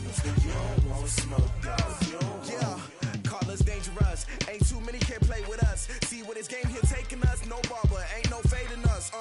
You don't want smoke, dog. Yeah, call us dangerous. Ain't too many can play with us. See where this game here taking us. No barber, ain't no fading us.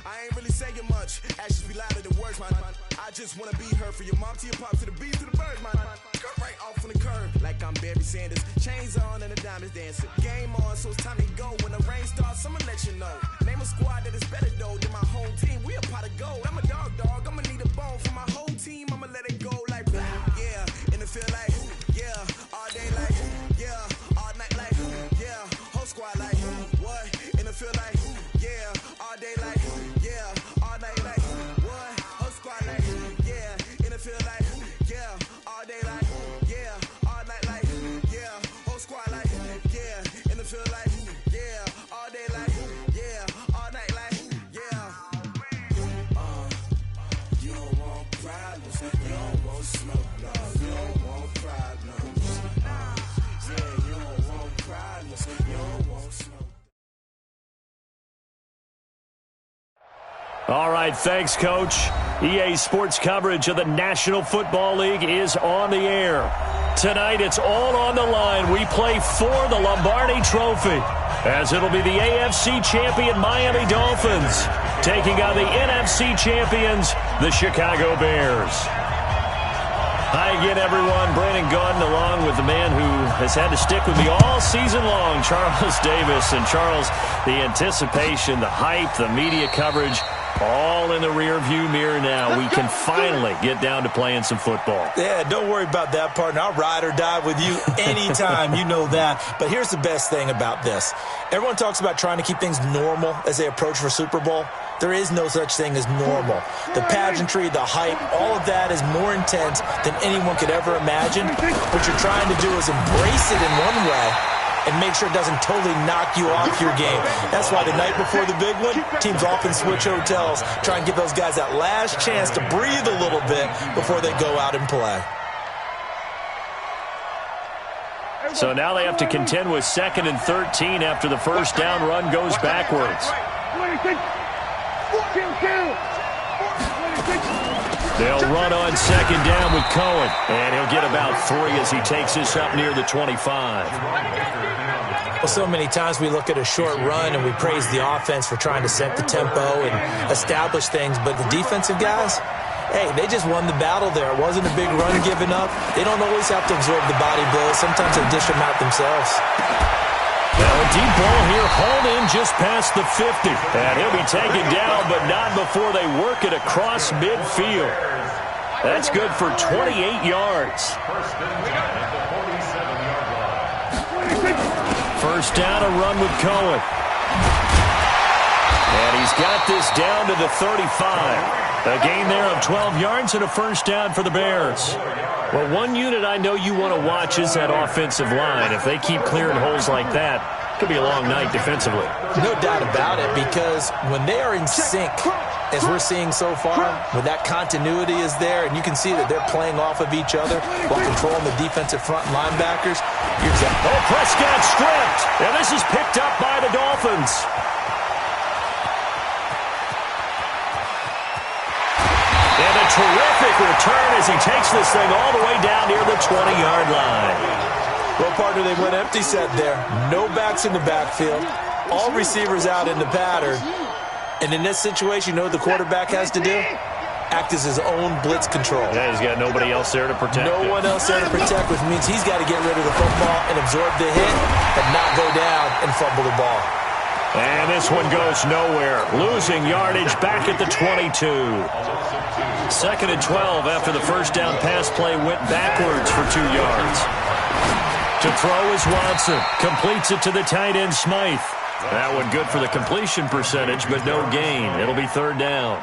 I ain't really saying much. Actions be louder than words, man. I just wanna be heard from your mom to your pop to the beat to the birds, man. Cut right off on the curb like I'm Barry Sanders. Chains on and the diamonds dancing. Game on, so it's time to go. When the rain starts, I'ma let you know. Name a squad that is better though than my home team. We a pot of gold. I'm a dog. I'ma need a bone for my whole team. I'ma let it go like yeah. In the field like yeah. All day like yeah. All night like yeah. Whole squad like what? In the field like yeah. All day like yeah. All night like what? Whole squad like yeah. In the field like yeah. All day like yeah. All night like yeah. Whole squad like yeah. In the field like yeah. All day like yeah. All night like yeah. You don't want problems. You don't want smoke, dog. You don't want problems. Yeah, you don't want problems. You don't want smoke. All right, thanks, Coach. EA Sports coverage of the National Football League is on the air. Tonight, it's all on the line. We play for the Lombardi Trophy, as it'll be the AFC champion Miami Dolphins taking on the NFC champions, the Chicago Bears. Hi again, everyone. Brandon Gaudin along with the man who has had to stick with me all season long, Charles Davis. And Charles, the anticipation, the hype, the media coverage, all in the rear-view mirror now. We can finally get down to playing some football. Yeah, don't worry about that, partner. I'll ride or die with you anytime. You know that. But here's the best thing about this. Everyone talks about trying to keep things normal as they approach for Super Bowl. There is no such thing as normal. The pageantry, the hype, all of that is more intense than anyone could ever imagine. What you're trying to do is embrace it in one way and make sure it doesn't totally knock you off your game. That's why the night before the big one, teams often switch hotels, try and give those guys that last chance to breathe a little bit before they go out and play. So now they have to contend with 2nd and 13 after the first down run goes backwards. They'll run on 2nd down with Cohen, and he'll get about 3 as he takes this up near the 25. Well, so many times we look at a short run and we praise the offense for trying to set the tempo and establish things, but the defensive guys, hey, they just won the battle there. It wasn't a big run given up. They don't always have to absorb the body blows. Sometimes they dish them out themselves. Now a deep ball here, hauled in just past the 50. And he'll be taken down, but not before they work it across midfield. That's good for 28 yards. First down, a run with Cohen. And he's got this down to the 35. A gain there of 12 yards and a first down for the Bears. Well, one unit I know you want to watch is that offensive line. If they keep clearing holes like that, it could be a long night defensively. No doubt about it, because when they are in sync, as we're seeing so far, when that continuity is there, and you can see that they're playing off of each other while controlling the defensive front linebackers. Oh, Prescott stripped. And this is picked up by the Dolphins. And a terrific return as he takes this thing all the way down near the 20-yard line. Well, partner, they went empty set there. No backs in the backfield. All receivers out in the pattern. And in this situation, you know what the quarterback has to do? Act as his own blitz control. Yeah, he's got nobody else there to protect No one else there to protect, which means he's got to get rid of the football and absorb the hit and not go down and fumble the ball. And this one goes nowhere. Losing yardage back at the 22. 2nd and 12 after the first down pass play went backwards for 2 yards. To throw is Watson. Completes it to the tight end, Smythe. That one good for the completion percentage, but no gain. It'll be 3rd down.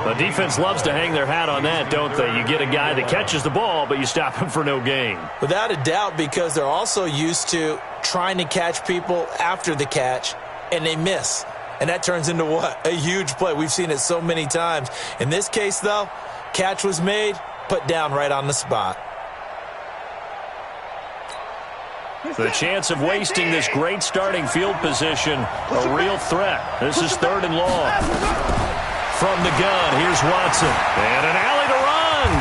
The defense loves to hang their hat on that, don't they? You get a guy that catches the ball, but you stop him for no gain. Without a doubt, because they're also used to trying to catch people after the catch, and they miss. And that turns into what? A huge play. We've seen it so many times. In this case, though, catch was made, put down right on the spot. The chance of wasting this great starting field position, a real threat. This is 3rd and long. From the gun, here's Watson. And an alley to run.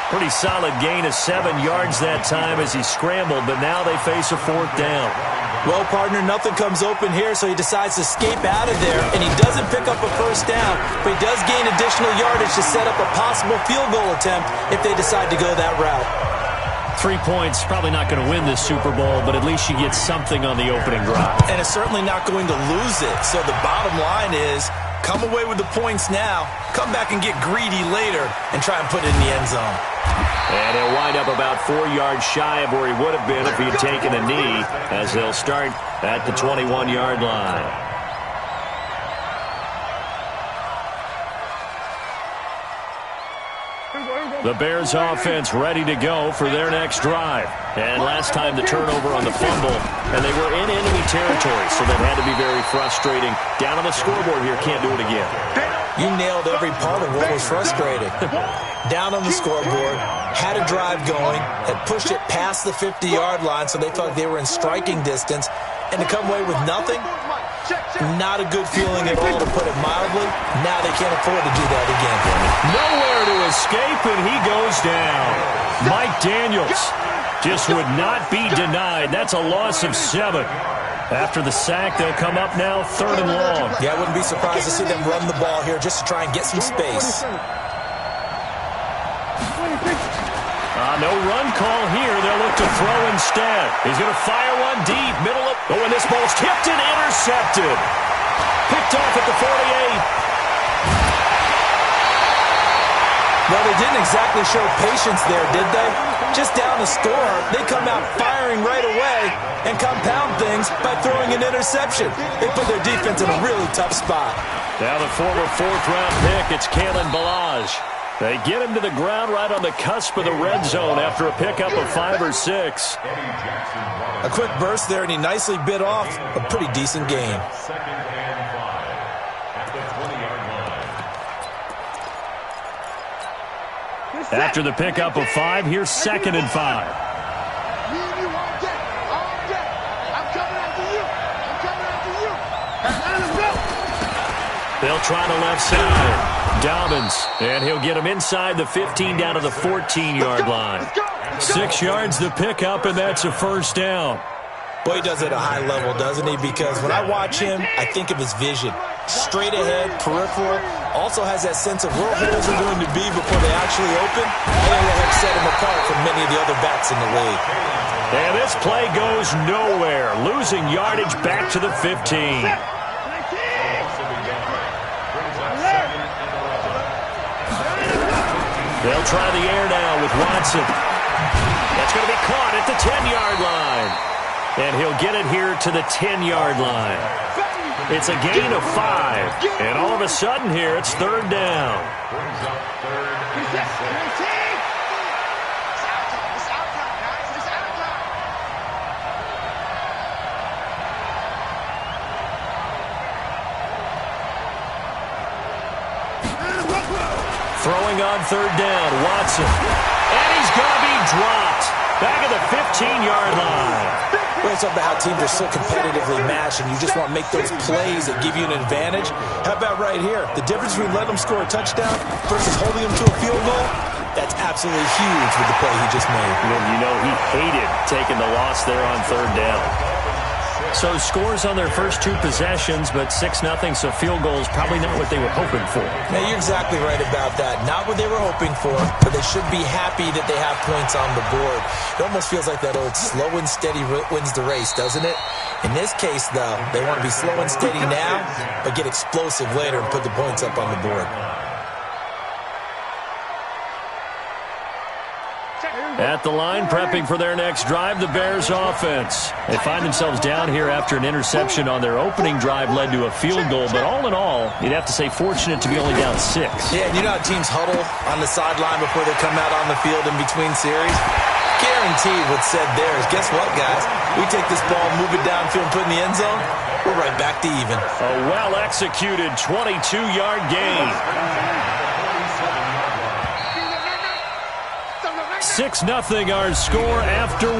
Pretty solid gain of 7 yards that time as he scrambled, but now they face a 4th down. Well, partner, nothing comes open here, so he decides to escape out of there, and he doesn't pick up a 1st down, but he does gain additional yardage to set up a possible field goal attempt if they decide to go that route. 3 points, probably not going to win this Super Bowl, but at least you get something on the opening drive. And it's certainly not going to lose it, so the bottom line is come away with the points now, come back and get greedy later, and try and put it in the end zone. And he'll wind up about 4 yards shy of where he would have been if he had taken a knee, as they'll start at the 21-yard line. The Bears offense ready to go for their next drive. And last time the turnover on the fumble, and they were in enemy territory, so that had to be very frustrating. Down on the scoreboard here, can't do it again. You nailed every part of what was frustrating. Down on the scoreboard, had a drive going, had pushed it past the 50-yard line, so they thought they were in striking distance, and to come away with nothing, not a good feeling at all, to put it mildly. Now they can't afford to do that again. Nowhere to escape, and he goes down. Mike Daniels just would not be denied. That's a loss of 7. After the sack, they'll come up now 3rd and long. Yeah, I wouldn't be surprised to see them run the ball here just to try and get some space. No run call here. They'll look to throw instead. He's going to fire one deep. Middle of... Oh, and this ball's tipped and intercepted. Picked off at the 48. Well, they didn't exactly show patience there, did they? Just down a score, they come out firing right away and compound things by throwing an interception. They put their defense in a really tough spot. Now the former 4th-round pick, it's Kalen Balazs. They get him to the ground right on the cusp of the red zone after a pickup of 5 or 6. A quick burst there, and he nicely bit off a pretty decent gain. After the pickup of 5, here's 2nd and 5. They'll try the left side. Dobbins, and he'll get him inside the 15 down to the 14-yard line. 6 yards the pickup, and that's a 1st down. Boy, he does it at a high level, doesn't he? Because when I watch him, I think of his vision. Straight ahead, peripheral, also has that sense of where holes are going to be before they actually open. I think that helps set him apart from many of the other backs in the league. And this play goes nowhere, losing yardage back to the 15. They'll try the air now with Watson. That's going to be caught at the 10-yard line. And he'll get it here to the 10-yard line. It's a gain of 5. And all of a sudden here, it's 3rd down. Throwing on 3rd down, Watson. And he's going to be dropped. Back at the 15-yard line. Well, it's about how teams are so competitively matched, and you just want to make those plays that give you an advantage. How about right here? The difference between letting them score a touchdown versus holding them to a field goal, that's absolutely huge with the play he just made. You know, he hated taking the loss there on 3rd down. So scores on their first 2 possessions, but 6-0, so field goals probably not what they were hoping for. Now, you're exactly right about that. Not what they were hoping for, but they should be happy that they have points on the board. It almost feels like that old slow and steady wins the race, doesn't it? In this case, though, they want to be slow and steady now, but get explosive later and put the points up on the board. At the line, prepping for their next drive, the Bears offense. They find themselves down here after an interception on their opening drive led to a field goal, but all in all, you'd have to say fortunate to be only down 6. Yeah, and you know how teams huddle on the sideline before they come out on the field in between series? Guaranteed what's said there is, guess what, guys? We take this ball, move it downfield, and put it in the end zone, we're right back to even. A well-executed 22-yard gain. 6-0 our score after 1.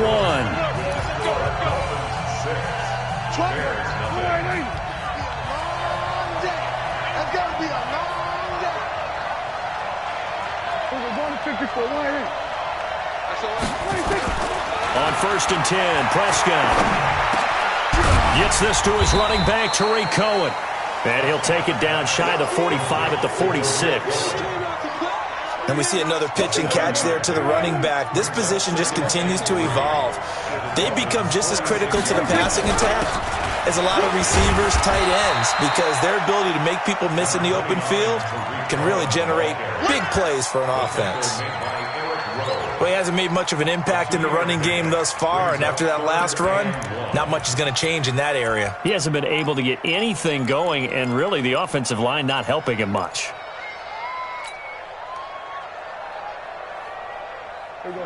On 1st and 10, Prescott gets this to his running back, Tariq Cohen. And he'll take it down shy of the 45 at the 46. And we see another pitch and catch there to the running back. This position just continues to evolve. They become just as critical to the passing attack as a lot of receivers, tight ends, because their ability to make people miss in the open field can really generate big plays for an offense. Well, he hasn't made much of an impact in the running game thus far, and after that last run, not much is going to change in that area. He hasn't been able to get anything going, and really the offensive line not helping him much.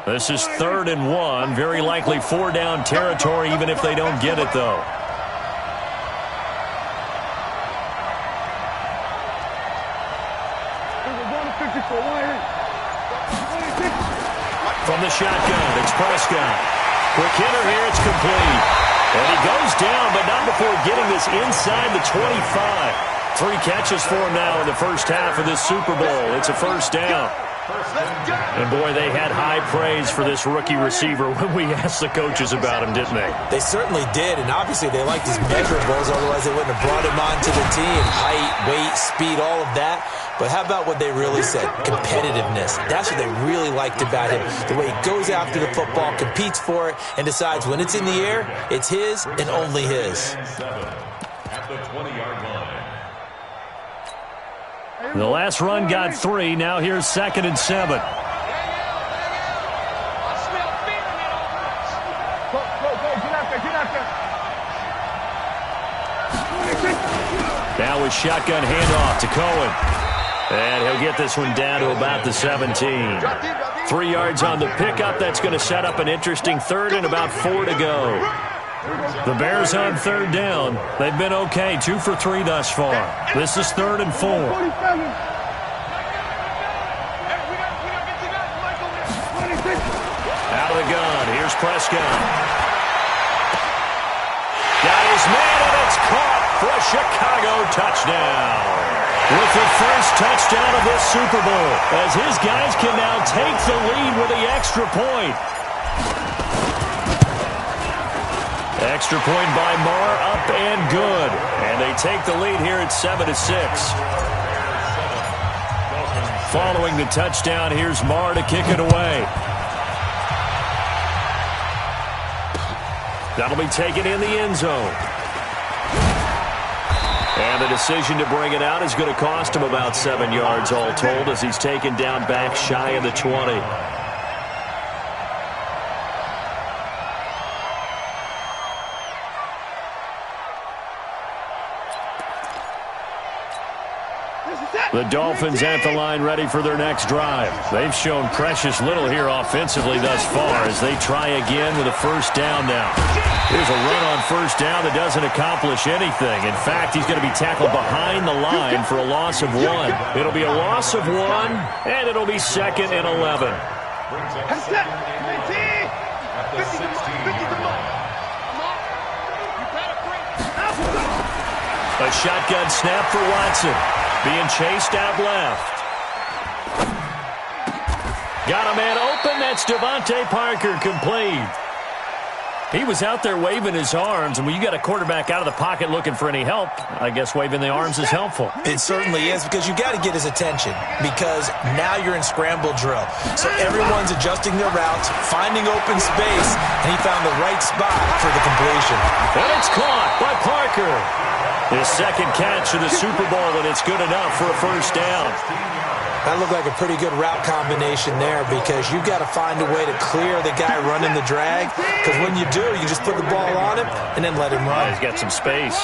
This is 3rd and 1, very likely 4-down territory, even if they don't get it, though. From the shotgun, it's Prescott. Quick hitter here, it's complete. And he goes down, but not before getting this inside the 25. 3 catches for him now in the first half of this Super Bowl. It's a 1st down. And, boy, they had high praise for this rookie receiver when we asked the coaches about him, didn't they? They certainly did, and obviously they liked his measurables, otherwise they wouldn't have brought him onto the team. Height, weight, speed, all of that. But how about what they really said? Competitiveness. That's what they really liked about him. The way he goes after the football, competes for it, and decides when it's in the air, it's his and only his. At the 20-yard line. The last run got 3. Now here's 2nd and 7. Now with shotgun handoff to Cohen. And he'll get this one down to about the 17. 3 yards on the pickup. That's going to set up an interesting 3rd and about 4 to go. The Bears on 3rd down. They've been okay, 2 for 3 thus far. This is 3rd and 4. Out of the gun, here's Prescott. Got his man, and it's caught for a Chicago touchdown. With the first touchdown of this Super Bowl, as his guys can now take the lead with the extra point. Extra point by Marr, up and good. And they take the lead here at 7-6. Following the touchdown, here's Marr to kick it away. That'll be taken in the end zone. And the decision to bring it out is going to cost him about 7 yards all told, as he's taken down back shy of the 20. The Dolphins at the line ready for their next drive. They've shown precious little here offensively thus far as they try again with a 1st down now. Here's a run on 1st down that doesn't accomplish anything. In fact, he's going to be tackled behind the line for a loss of 1. It'll be a loss of 1, and it'll be 2nd and 11. A shotgun snap for Watson. Being chased out left. Got a man open. That's Devontae Parker, complete. He was out there waving his arms, and when you got a quarterback out of the pocket looking for any help, I guess waving the arms is helpful. It certainly is, because you got to get his attention, because now you're in scramble drill. So everyone's adjusting their routes, finding open space, and he found the right spot for the completion. And it's caught by Parker. His 2nd catch of the Super Bowl, and it's good enough for a 1st down. That looked like a pretty good route combination there, because you've got to find a way to clear the guy running the drag, because when you do, you just put the ball on him and then let him run. He's got some space.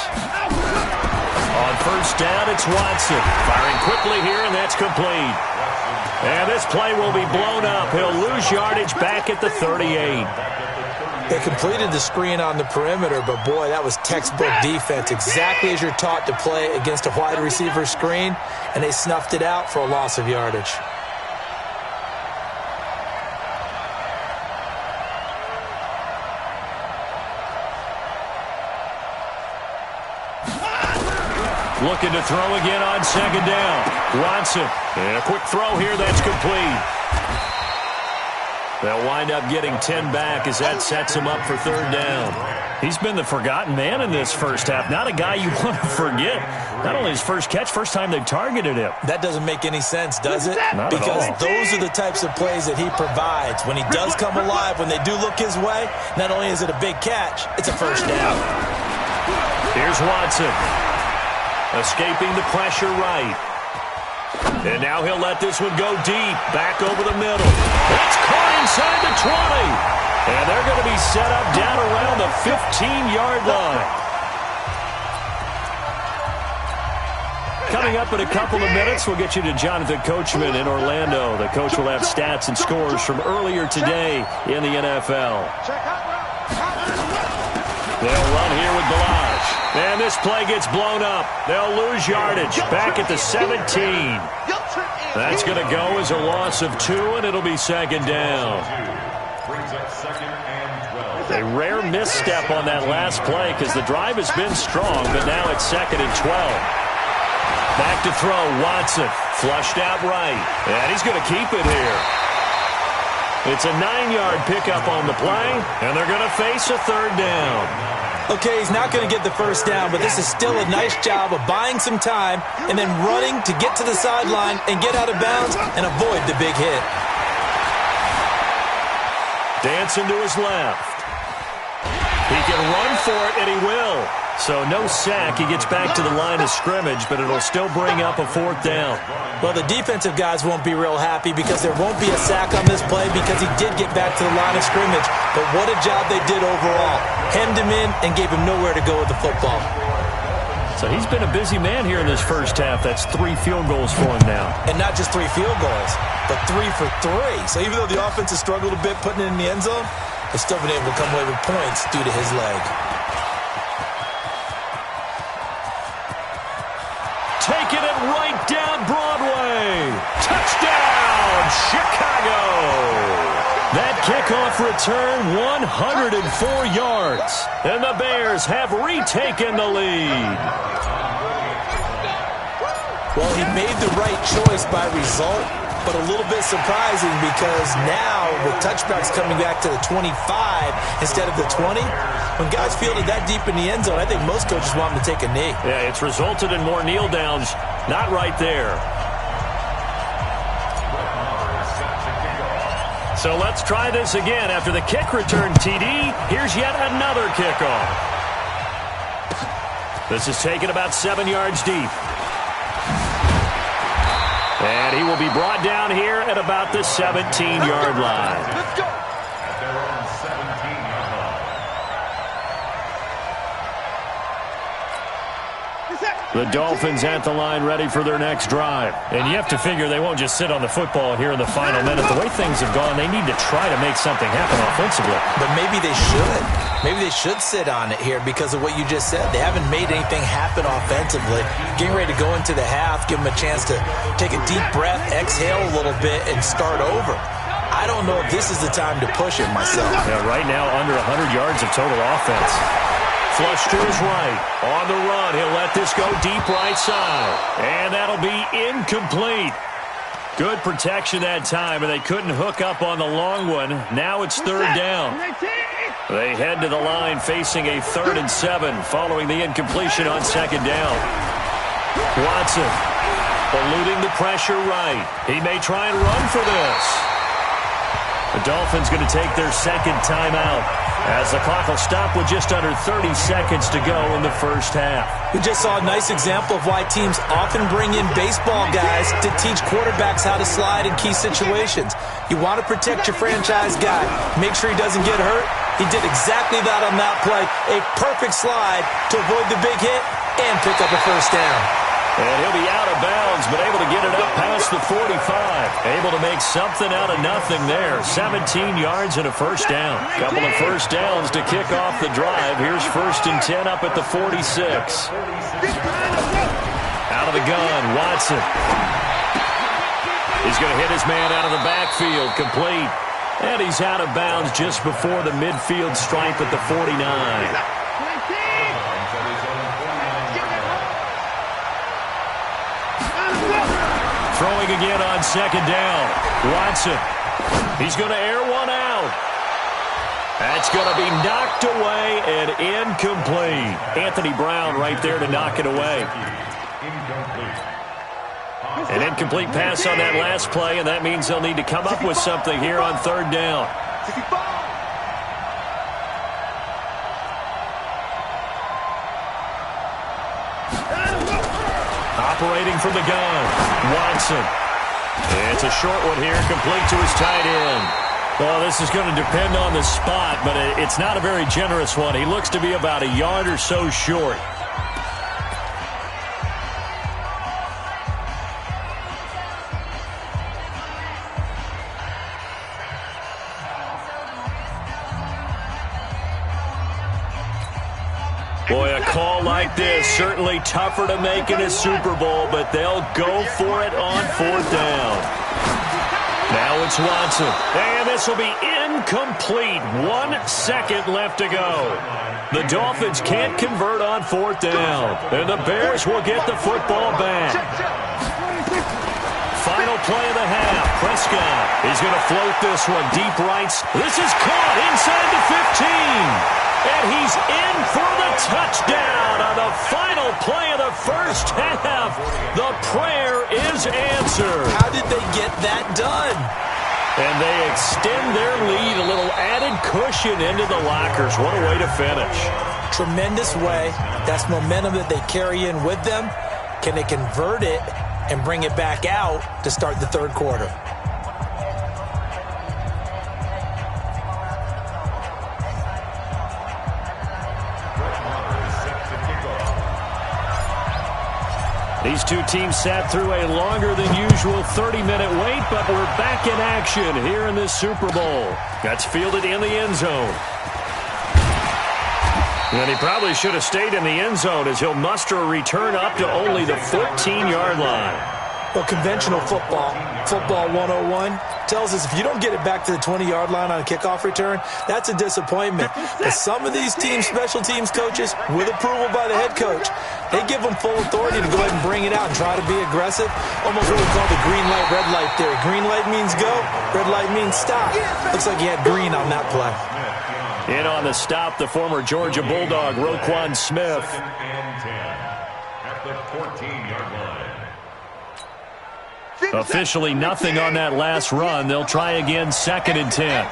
On 1st down, it's Watson. Firing quickly here, and that's complete. And this play will be blown up. He'll lose yardage back at the 38. They completed the screen on the perimeter, but boy, that was textbook defense, exactly as you're taught to play against a wide receiver screen, and they snuffed it out for a loss of yardage. Looking to throw again on 2nd down. Watson And a quick throw here, that's complete. They'll wind up getting 10 back as that sets him up for third down. He's been the forgotten man in this first half. Not a guy you want to forget. Not only his first catch, first time they've targeted him. That doesn't make any sense, does it? Not because at all. Those are the types of plays that he provides. When he does come alive, when they do look his way, not only is it a big catch, it's a first down. Here's Watson. Escaping the pressure right. And now he'll let this one go deep. Back over the middle. It's caught inside the 20. And they're going to be set up down around the 15-yard line. Coming up in a couple of minutes, we'll get you to Jonathan Coachman in Orlando. The coach will have stats and scores from earlier today in the NFL. They'll run here with Balazs. And this play gets blown up. They'll lose yardage. Back at the 17. That's going to go as a loss of 2, and it'll be second down. A rare misstep on that last play because the drive has been strong, but now it's second and 12. Back to throw, Watson. Flushed out right. And he's going to keep it here. It's a 9-yard pickup on the play, and they're going to face a third down. Okay, he's not going to get the first down, but this is still a nice job of buying some time and then running to get to the sideline and get out of bounds and avoid the big hit. Dancing to his left. He can run for it, and he will. So no sack. He gets back to the line of scrimmage, but it'll still bring up a fourth down. Well, the defensive guys won't be real happy because there won't be a sack on this play because he did get back to the line of scrimmage. But what a job they did overall. Hemmed him in and gave him nowhere to go with the football. So he's been a busy man here in this first half. That's 3 field goals for him now. And not just 3 field goals, but 3 for 3. So even though the offense has struggled a bit putting it in the end zone, they've still been able to come away with points due to his leg. Taking it right down Broadway. Touchdown, Chicago. That kickoff return, 104 yards. And the Bears have retaken the lead. Well, he made the right choice by result, but a little bit surprising because now with touchbacks coming back to the 25 instead of the 20, when guys fielded that deep in the end zone, I think most coaches want them to take a knee. Yeah, it's resulted in more kneel downs. Not right there. So let's try this again. After the kick return TD, here's yet another kickoff. This is taken about 7 yards deep. And he will be brought down here at about the 17-yard line. Let's go. The Dolphins at the line ready for their next drive. And you have to figure they won't just sit on the football here in the final minute. The way things have gone, they need to try to make something happen offensively. But maybe they should. Maybe they should sit on it here because of what you just said. They haven't made anything happen offensively. Getting ready to go into the half, give them a chance to take a deep breath, exhale a little bit, and start over. I don't know if this is the time to push it myself. Yeah, right now under 100 yards of total offense. Flush to his right. On the run, he'll let this go deep right side. And that'll be incomplete. Good protection that time, and they couldn't hook up on the long one. Now it's third down. They head to the line facing a 3rd and 7 following the incompletion on second down. Watson eluding the pressure right. He may try and run for this. The Dolphins going to take their second timeout as the clock will stop with just under 30 seconds to go in the first half. We just saw a nice example of why teams often bring in baseball guys to teach quarterbacks how to slide in key situations. You want to protect your franchise guy. Make sure he doesn't get hurt. He did exactly that on that play. A perfect slide to avoid the big hit and pick up a first down. And he'll be out of bounds, but able to get it up past the 45. Able to make something out of nothing there. 17 yards and a first down. Couple of first downs to kick off the drive. Here's 1st and 10 up at the 46. Out of the gun, Watson. He's going to hit his man out of the backfield, complete. And he's out of bounds just before the midfield stripe at the 49. Throwing again on second down. Watson. He's going to air one out. That's going to be knocked away and incomplete. Anthony Brown right there to knock it away. An incomplete pass on that last play, and that means they'll need to come up with something here on third down. Operating from the gun, Watson. It's a short one here, complete to his tight end. Well, this is going to depend on the spot, but it's not a very generous one. He looks to be about a yard or so short. Boy, a call like this, certainly tougher to make in a Super Bowl, but they'll go for it on fourth down. Now it's Watson, and this will be incomplete. 1 second left to go. The Dolphins can't convert on fourth down, and the Bears will get the football back. Final play of the half. Prescott is going to float this one deep right. This is caught inside the 15. And he's in for the touchdown on the final play of the first half. The prayer is answered. How did they get that done? And they extend their lead, a little added cushion into the lockers. What a way to finish. Tremendous way. That's momentum that they carry in with them. Can they convert it and bring it back out to start the third quarter? These two teams sat through a longer than usual 30-minute wait, but we're back in action here in this Super Bowl. That's fielded in the end zone. And he probably should have stayed in the end zone as he'll muster a return up to only the 14-yard line. Well, conventional football 101, tells us if you don't get it back to the 20-yard line on a kickoff return, that's a disappointment. But some of these teams, special teams coaches, with approval by the head coach, they give them full authority to go ahead and bring it out and try to be aggressive. Almost what we call the green light, red light theory. Green light means go, red light means stop. Looks like he had green on that play. In on the stop, the former Georgia Bulldog, Roquan Smith. At the 14-yard line. Officially nothing on that last run. They'll try again, 2nd and 10.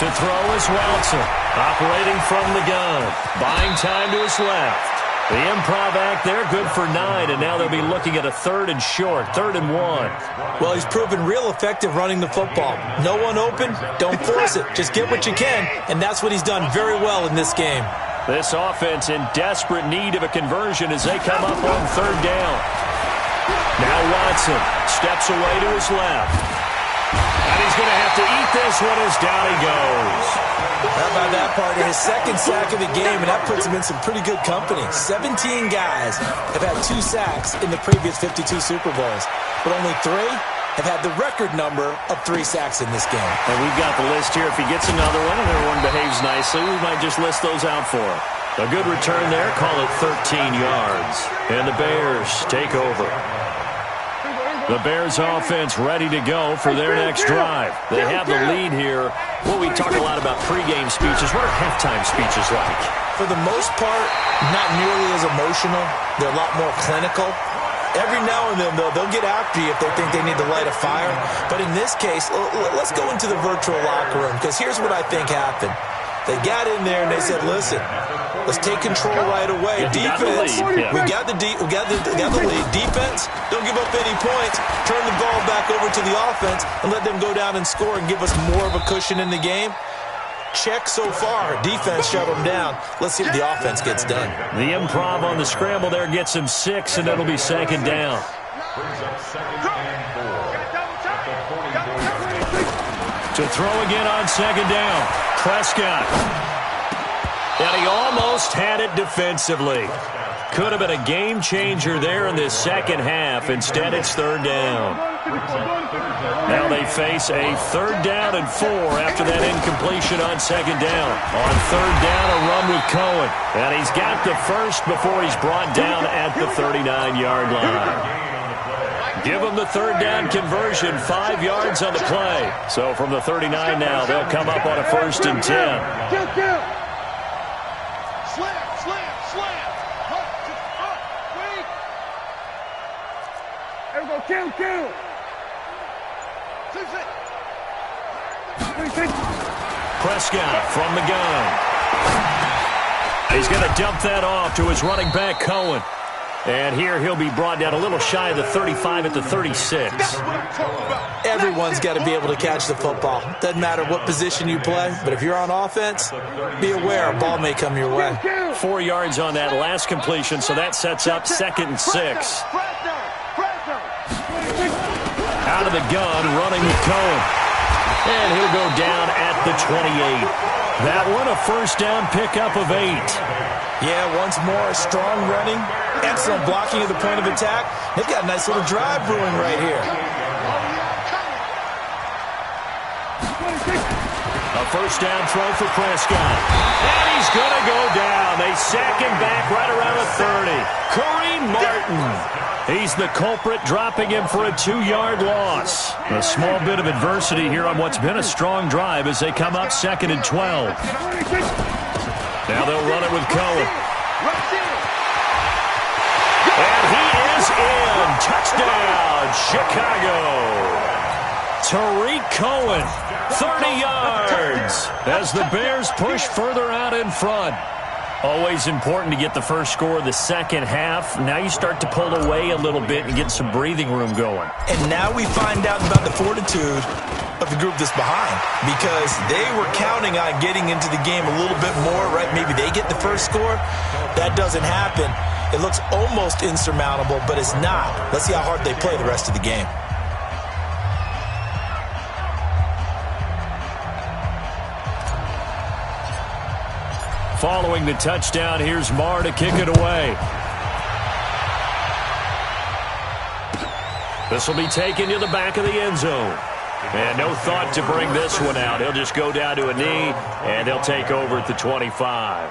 To throw is Watson, operating from the gun, buying time to his left. The improv act there, good for 9, and now they'll be looking at a 3rd and short, 3rd and 1. Well, he's proven real effective running the football. No one open, don't force it. Just get what you can, and that's what he's done very well in this game. This offense in desperate need of a conversion as they come up on 3rd down. Now Watson steps away to his left. And he's going to have to eat this one as down he goes. How about that part? His 2nd sack of the game, and that puts him in some pretty good company. 17 guys have had 2 sacks in the previous 52 Super Bowls, but only 3 have had the record number of 3 sacks in this game. And we've got the list here. If he gets another one and everyone behaves nicely, we might just list those out for him. A good return there, call it 13 yards. And the Bears take over. The Bears offense ready to go for their next drive. They have the lead here. Well, we talk a lot about pregame speeches. What are halftime speeches like? For the most part, not nearly as emotional. They're a lot more clinical. Every now and then, though, they'll get after you if they think they need to light a fire. But in this case, let's go into the virtual locker room, because here's what I think happened. They got in there and they said, listen, let's take control right away. Defense, we got the lead. Defense, don't give up any points. Turn the ball back over to the offense and let them go down and score and give us more of a cushion in the game. Check so far. Defense shut them down. Let's see if the offense gets done. The improv on the scramble there gets him 6, and it'll be 2nd down. To throw again on 2nd down. Prescott. And he almost had it defensively. Could have been a game changer there in this second half. Instead, it's 3rd down. Now they face a 3rd down and 4 after that incompletion on 2nd down. On 3rd down, a run with Cohen. And he's got the first before he's brought down at the 39-yard line. Give them the 3rd down conversion, 5 yards on the play. So from the 39 now, they'll come up on a 1st and 10. Slam. There we go, kill. Prescott from the gun. He's going to dump that off to his running back, Cohen. And here he'll be brought down a little shy of the 35 at the 36. Everyone's got to be able to catch the football. Doesn't matter what position you play, but if you're on offense, be aware a ball may come your way. 4 yards on that last completion, so that sets up 2nd and 6. Out of the gun, running with Cohen. And he'll go down at the 28. That one a 1st down pickup of 8. Yeah, once more, strong running, excellent blocking at the point of attack. They've got a nice little drive brewing right here. A 1st down throw for Prescott. And he's going to go down. They sack him back right around the 30. Kareem Martin. He's the culprit, dropping him for a 2-yard loss. A small bit of adversity here on what's been a strong drive as they come up 2nd and 12. Now they'll run it with Cohen. And he is in. Touchdown, Chicago. Tariq Cohen, 30 yards as the Bears push further out in front. Always important to get the first score of the second half. Now you start to pull away a little bit and get some breathing room going. And now we find out about the fortitude of the group that's behind, because they were counting on getting into the game a little bit more, right? Maybe they get the first score. That doesn't happen. It looks almost insurmountable, but it's not. Let's see how hard they play the rest of the game. Following the touchdown, here's Marr to kick it away. This will be taken to the back of the end zone. And no thought to bring this one out. He'll just go down to a knee, and he'll take over at the 25.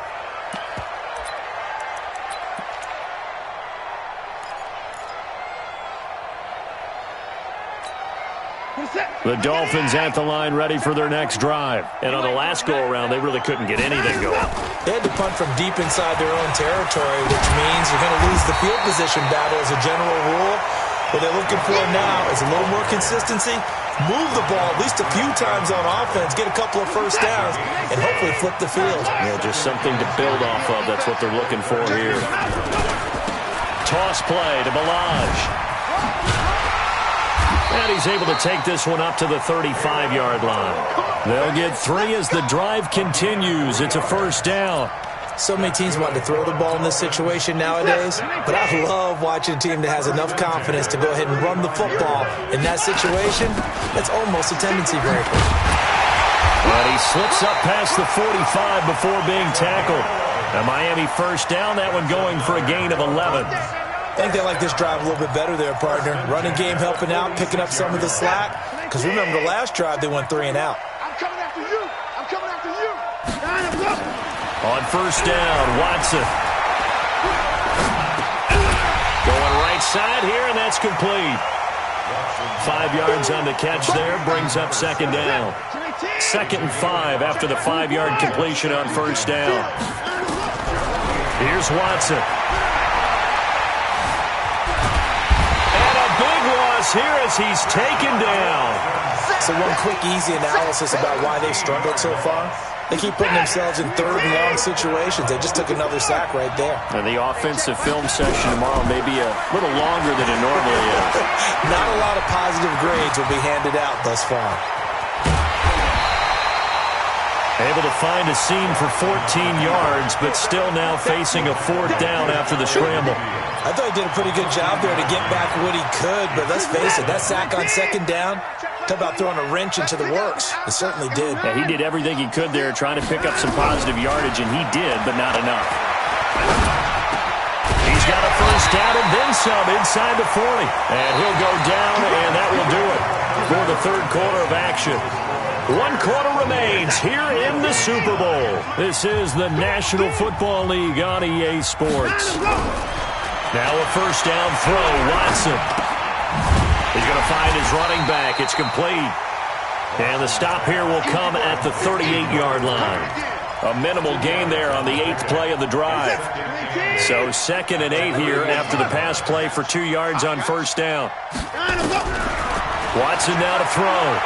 The Dolphins at the line, ready for their next drive. And on the last go-around, they really couldn't get anything going. They had to punt from deep inside their own territory, which means you're going to lose the field position battle as a general rule. What they're looking for now is a little more consistency, move the ball at least a few times on offense, get a couple of first downs, and hopefully flip the field. Yeah, just something to build off of. That's what they're looking for here. Toss play to Balaj. And he's able to take this one up to the 35-yard line. They'll get 3 as the drive continues. It's a 1st down. So many teams want to throw the ball in this situation nowadays, but I love watching a team that has enough confidence to go ahead and run the football. In that situation, that's almost a tendency breaker. And he slips up past the 45 before being tackled. A Miami 1st down, that one going for a gain of 11. I think they like this drive a little bit better there, partner. Running game helping out, picking up some of the slack. Because remember, the last drive, they went 3 and out. I'm coming after you. I'm coming after you. On 1st down, Watson. Going right side here, and that's complete. 5 yards on the catch there, brings up 2nd down. 2nd and 5 after the 5-yard completion on 1st down. Here's Watson. Here as he's taken down. So one quick, easy analysis about why they've struggled so far. They keep putting themselves in 3rd and long situations. They just took another sack right there. And the offensive film session tomorrow may be a little longer than it normally is. Not a lot of positive grades will be handed out thus far. Able to find a seam for 14 yards, but still now facing a 4th down after the scramble. I thought he did a pretty good job there to get back what he could, but let's face it, that sack on 2nd down, talk about throwing a wrench into the works. It certainly did. Yeah, he did everything he could there trying to pick up some positive yardage, and he did, but not enough. He's got a 1st down and then some inside the 40. And he'll go down, and that will do it for the third quarter of action. 1 quarter remains here in the Super Bowl. This is the National Football League on EA Sports. Now a first down throw. Watson. He's going to find his running back. It's complete. And the stop here will come at the 38-yard line. A minimal gain there on the 8th play of the drive. So 2nd and 8 here after the pass play for 2 yards on first down. Watson now to throw.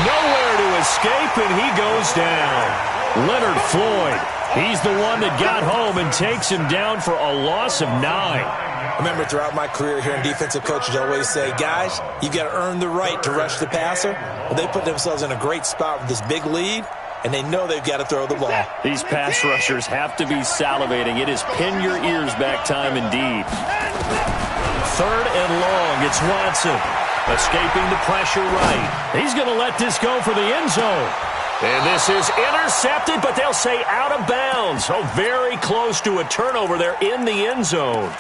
Nowhere to escape, and he goes down. Leonard Floyd, he's the one that got home and takes him down for a loss of 9. I remember throughout my career hearing defensive coaches always say, guys, you got to earn the right to rush the passer. Well, they put themselves in a great spot with this big lead, and they know they've got to throw the ball. These pass rushers have to be salivating. It is pin your ears back time indeed. 3rd and long. It's Watson. Escaping the pressure right. He's going to let this go for the end zone. And this is intercepted, but they'll say out of bounds. Oh, very close to a turnover there in the end zone.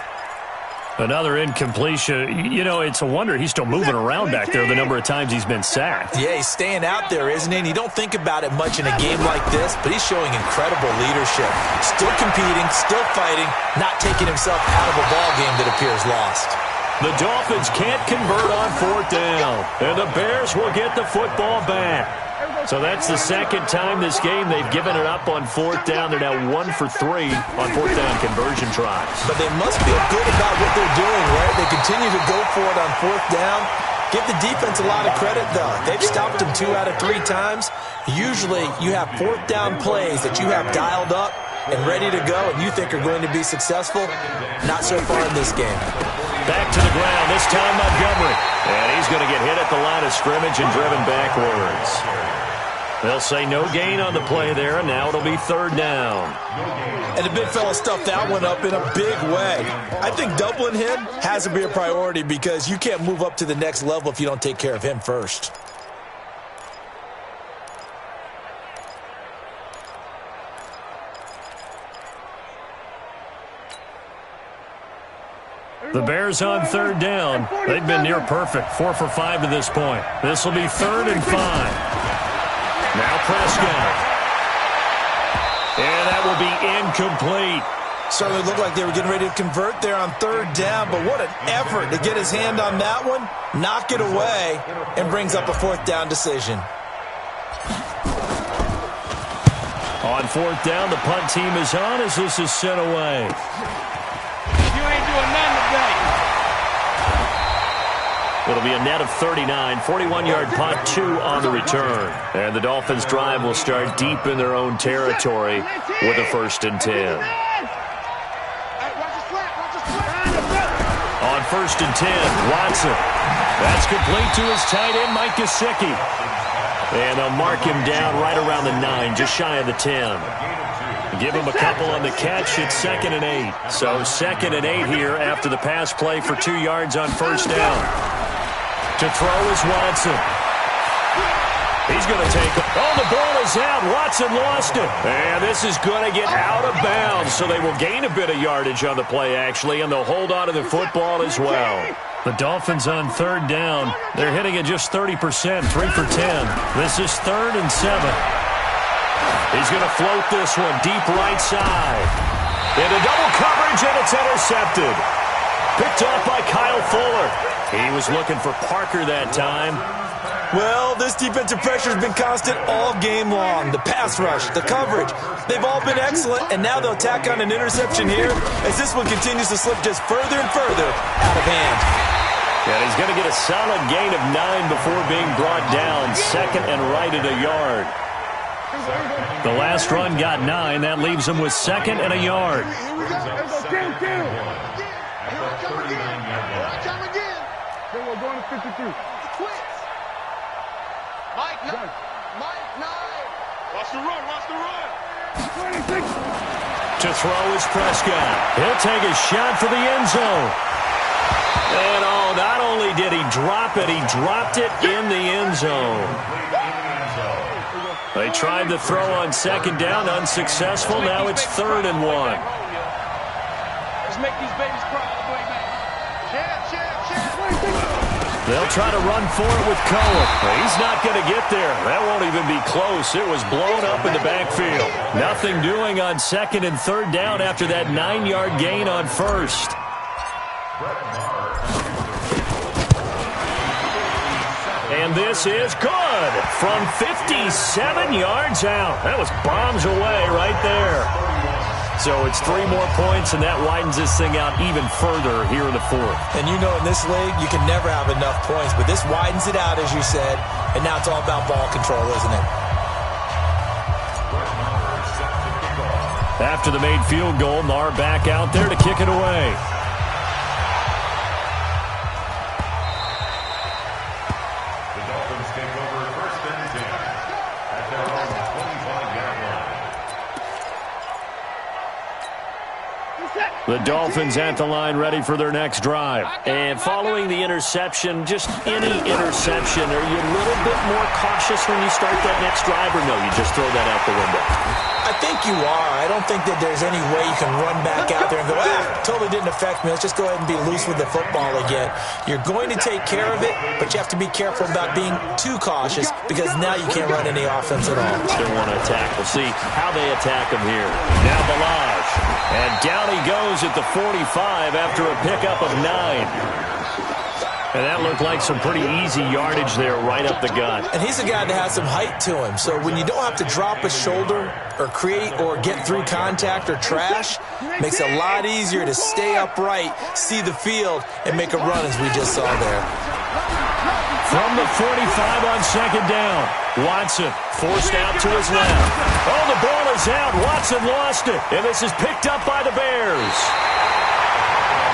Another incompletion. You know, it's a wonder he's still moving around back there the number of times he's been sacked. Yeah, he's staying out there, isn't he? And you don't think about it much in a game like this, but he's showing incredible leadership. Still competing, still fighting, not taking himself out of a ball game that appears lost. The Dolphins can't convert on 4th down, and the Bears will get the football back. So that's the 2nd time this game they've given it up on 4th down. They're now 1 for 3 on 4th down conversion tries. But they must feel good about what they're doing, right? They continue to go for it on 4th down. Give the defense a lot of credit, though. They've stopped them 2 out of 3 times. Usually you have 4th down plays that you have dialed up and ready to go and you think are going to be successful. Not so far in this game. Back to the ground, this time Montgomery. And he's going to get hit at the line of scrimmage and driven backwards. They'll say no gain on the play there, and now it'll be 3rd down. And the big fella stuffed that one up in a big way. I think doubling him has to be a priority because you can't move up to the next level if you don't take care of him first. The Bears on 3rd down. They've been near perfect, 4 for 5 to this point. This will be 3rd and 5. Now Prescott. And that will be incomplete. Certainly looked like they were getting ready to convert there on 3rd down, but what an effort to get his hand on that one, knock it away, and brings up a 4th down decision. On 4th down, the punt team is on as this is sent away. You ain't doing nothing today. It'll be a net of 39, 41-yard punt, 2 on the return. And the Dolphins' drive will start deep in their own territory with a 1st and 10. On 1st and 10, Watson. That's complete to his tight end, Mike Gesicki. And they'll mark him down right around the 9, just shy of the 10. Give him a couple on the catch. It's 2nd and 8. So 2nd and 8 here after the pass play for 2 yards on 1st down. To throw is Watson. He's going to take it. Oh, the ball is out. Watson lost it. And this is going to get out of bounds, so they will gain a bit of yardage on the play, actually, and they'll hold on to the football as well. The Dolphins on 3rd down. They're hitting at just 30%, 3 for 10. This is 3rd and 7. He's going to float this one deep right side. Into double coverage, and it's intercepted. Picked off by Kyle Fuller. He was looking for Parker that time. Well, this defensive pressure has been constant all game long. The pass rush, the coverage, they've all been excellent, and now they'll tack on an interception here as this one continues to slip just further and further out of hand. And he's going to get a solid gain of 9 before being brought down. 2nd and right at a yard. The last run got 9. That leaves him with 2nd and a yard. Then we're going to 52. Mike 9. Watch the run, watch the run. 26. To throw is Prescott. He'll take a shot for the end zone. And oh, not only did he drop it, he dropped it in the end zone. They tried to throw on 2nd down, unsuccessful. Now it's 3rd and 1. Let's make these babies cry all the way back. They'll try to run for it with Cohen. He's not going to get there. That won't even be close. It was blown up in the backfield. Nothing doing on 2nd and 3rd down after that 9-yard gain on 1st. And this is good from 57 yards out. That was bombs away right there. So it's 3 more points, and that widens this thing out even further here in the 4th. And you know in this league, you can never have enough points, but this widens it out, as you said, and now it's all about ball control, isn't it? After the made field goal, Marr back out there to kick it away. The Dolphins take over 1st and 10 at their own 25-yard line. The Dolphins at the line ready for their next drive. And following the interception, just any interception, are you a little bit more cautious when you start that next drive, or no, you just throw that out the window? I think you are. I don't think that there's any way you can run back out there and go, totally didn't affect me. Let's just go ahead and be loose with the football again. You're going to take care of it, but you have to be careful about being too cautious because now you can't run any offense at all. Still want to attack. We'll see how they attack him here. Now Balaj. And down he goes at the 45 after a pickup of 9. And that looked like some pretty easy yardage there right up the gut. And he's a guy that has some height to him. So when you don't have to drop a shoulder or create or get through contact or trash, makes it a lot easier to stay upright, see the field, and make a run as we just saw there. From the 45 on 2nd down, Watson forced out to his left. Oh, the ball is out. Watson lost it. And this is picked up by the Bears.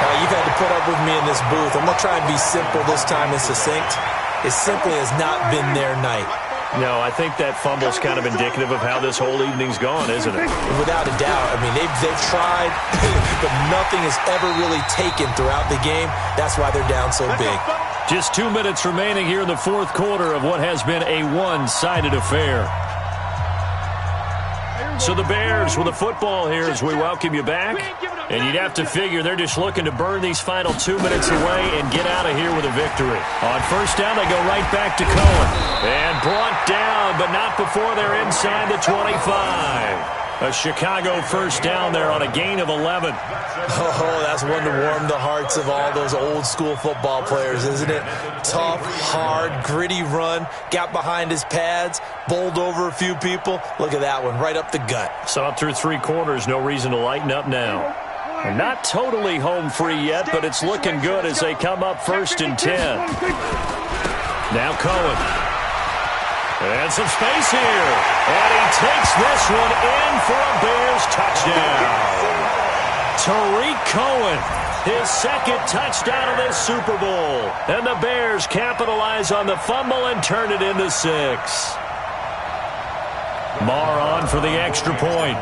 You've had to put up with me in this booth. I'm going to try and be simple this time and succinct. It simply has not been their night. No, I think that fumble's kind of indicative of how this whole evening's gone, isn't it? Without a doubt. I mean, they've tried, but nothing is ever really taken throughout the game. That's why they're down so big. Just 2 minutes remaining here in the 4th quarter of what has been a one-sided affair. So the Bears with the football here as we welcome you back. And you'd have to figure they're just looking to burn these final 2 minutes away and get out of here with a victory. On 1st down, they go right back to Cohen. And brought down, but not before they're inside the 25. A Chicago 1st down there on a gain of 11. Oh, that's one to warm the hearts of all those old-school football players, isn't it? Tough, hard, gritty run, got behind his pads, bowled over a few people. Look at that one, right up the gut. So up through 3 quarters, no reason to lighten up now. And not totally home free yet, but it's looking good as they come up 1st and 10. Now Cohen. And some space here. And he takes this one in for a Bears touchdown. Tariq Cohen, his 2nd touchdown of this Super Bowl. And the Bears capitalize on the fumble and turn it into 6. Marr on for the extra point.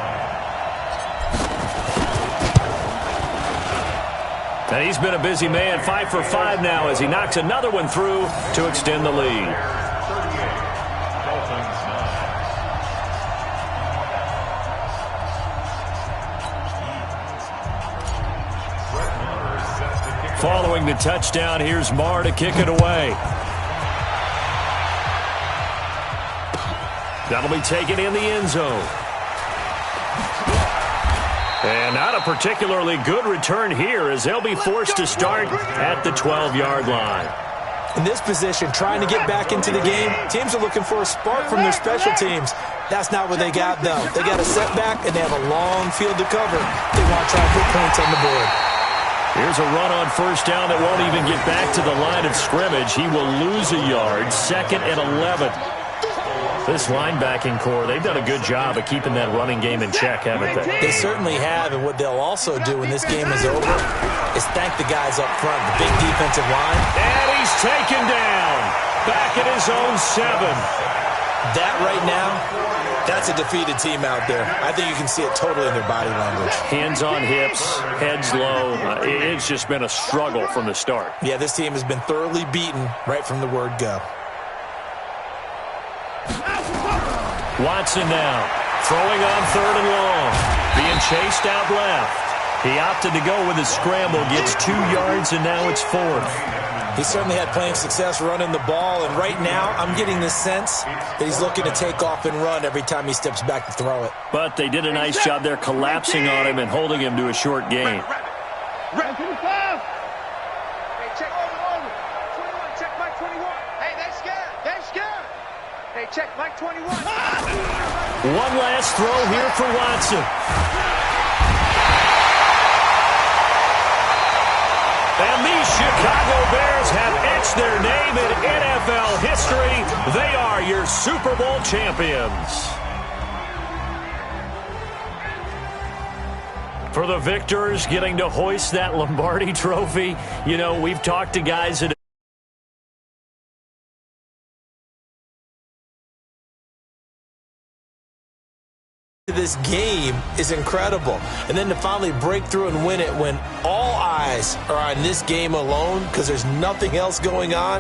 And he's been a busy man, 5 for 5 now as he knocks another one through to extend the lead. Following the touchdown, here's Marr to kick it away. That'll be taken in the end zone. And not a particularly good return here as they'll be forced to start at the 12-yard line. In this position, trying to get back into the game, teams are looking for a spark from their special teams. That's not what they got, though. They got a setback, and they have a long field to cover. They want to try and put points on the board. Here's a run on 1st down that won't even get back to the line of scrimmage. He will lose a yard, 2nd and 11. This linebacking core, they've done a good job of keeping that running game in check, haven't they? They certainly have, and what they'll also do when this game is over is thank the guys up front, the big defensive line. And he's taken down, back at his own 7. That right now, that's a defeated team out there. I think you can see it totally in their body language. Hands on hips, heads low. It's just been a struggle from the start. Yeah, this team has been thoroughly beaten right from the word go. Watson now, throwing on 3rd and long, being chased out left. He opted to go with his scramble, gets 2 yards, and now it's 4th. He certainly had plenty of success running the ball, and right now I'm getting the sense that he's looking to take off and run every time he steps back to throw it. But they did a nice job there collapsing on him and holding him to a short gain. Right to the pass. Hey, check over. 21, check Mike 21. Hey, they scared. They scared. Hey, check Mike 21. One last throw here for Watson. And the Chicago Bears have etched their name in NFL history. They are your Super Bowl champions. For the victors getting to hoist that Lombardi trophy, you know, we've talked to guys that this game is incredible, and then to finally break through and win it when all eyes are on this game alone because there's nothing else going on,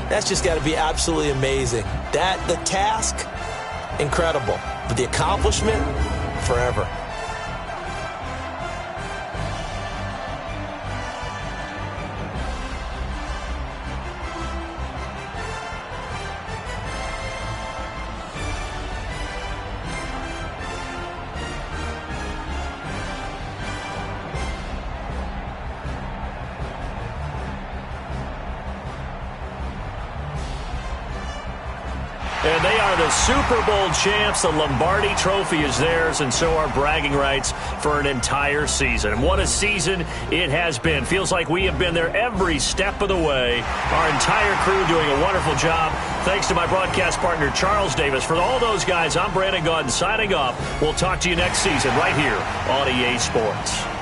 that's just got to be absolutely amazing. The task, incredible, but the accomplishment, forever. And they are the Super Bowl champs. The Lombardi trophy is theirs, and so are bragging rights for an entire season. And what a season it has been. Feels like we have been there every step of the way. Our entire crew doing a wonderful job. Thanks to my broadcast partner, Charles Davis. For all those guys, I'm Brandon Gaudin signing off. We'll talk to you next season right here on EA Sports.